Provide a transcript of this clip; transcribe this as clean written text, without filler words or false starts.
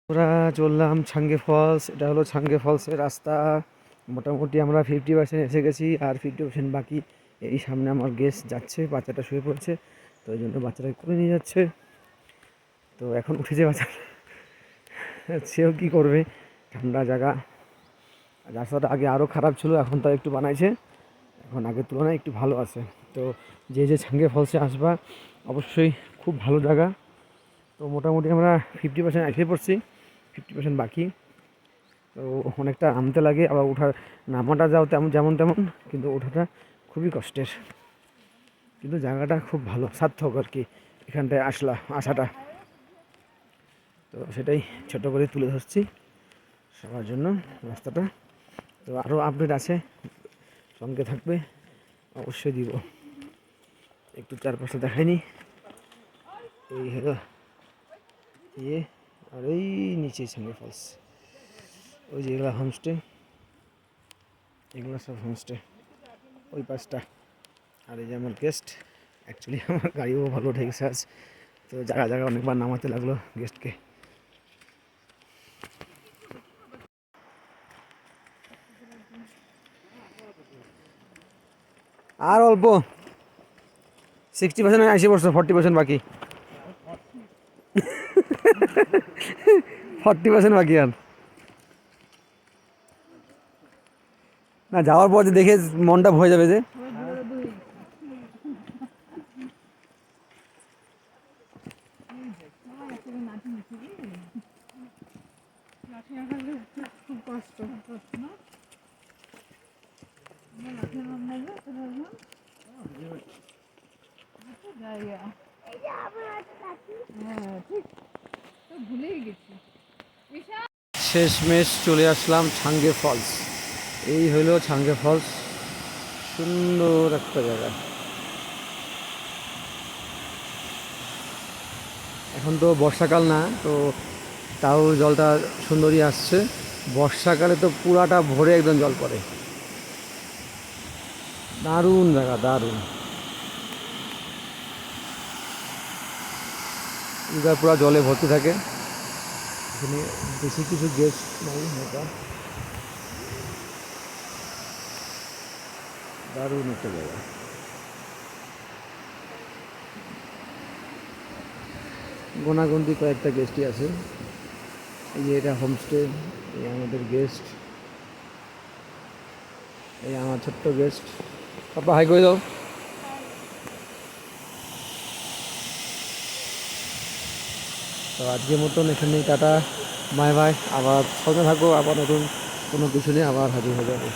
আমরা চললাম ছাঙ্গে ফলস। এটা হলো ছাঙ্গে ফলসের রাস্তা। মোটামুটি আমরা 50% এসে গেছি, আর 50% বাকি। এই সামনে আমার গেস্ট যাচ্ছে, বাচ্চাটা শুয়ে পড়ছে, তো ওই জন্য বাচ্চাটাকে করে নিয়ে যাচ্ছে। তো এখন উঠেছে বাচ্চা, সেও কী করবে, ঠান্ডা জায়গা। রাস্তাটা আগে আরও খারাপ ছিল, এখন তাও একটু বানাইছে, এখন আগের তুলনায় একটু ভালো আছে। তো যে যে ছাঙ্গে ফলসে আসবা, অবশ্যই খুব ভালো জায়গা। তো মোটামুটি আমরা 50% এসে পড়ছি, 50% বাকি। তো অনেকটা নামতে লাগে, আবার ওঠার নামাটা যাও তেমন যেমন তেমন, কিন্তু ওঠাটা খুবই কষ্টের। কিন্তু জায়গাটা খুব ভালো, সার্থক আর কি এখানটায় আসাটা। তো সেটাই ছোট করে তুলে ধরছি সবার জন্য রাস্তাটা। তো আরও আপডেট আছে, সঙ্গে থাকবে, অবশ্যই দিব। একটু চারপাশে দেখায়নি। এই হলো ইয়ে, আর এই নিচে সঙ্গে ফলস, ওই যে এগুলো হোমস্টে, এগুলো সব হোমস্টে ওই পাশটা। আর এই যে আমার গেস্ট, অ্যাকচুয়ালি আমার গাড়িও ভালো উঠে গেছে আজ, তো জায়গা জায়গা অনেকবার নামাতে লাগলো গেস্টকে। আর অল্প 60% 80%, 40% বাকি, 40% বাকি। আর না, যাওয়ার পর যে দেখে মনটা ভরে যাবে যে। শেষমেশ চলে আসলাম ছাঙ্গে ফলস। এই হলো ছাঙ্গে ফলস, সুন্দর একটা জায়গা। এখন তো বর্ষাকাল না, তো তাও জলটা সুন্দরই আসছে। বর্ষাকালে তো পুরাটা ভরে একদম জল পড়ে। দারুণ জায়গা, দারুণ। এবার পুরো জলে ভর্তি থাকে, এখানে বেশি কিছু গেস্ট নাই। দারুণ একটা জায়গা। গোনাগুন্দি কয়েকটা গেস্টই আছে। এই যে এটা হোমস্টে, এই আমাদের গেস্ট, এই আমার ছোট্ট গেস্ট। পাপা হাই করে দাও। তো আজকের মতন এখানেই টাটা, বাই বাই। আবার সঙ্গে থাকো, আবার নতুন কোনো কিছু নিয়ে আবার হাজির হয়ে যাবো।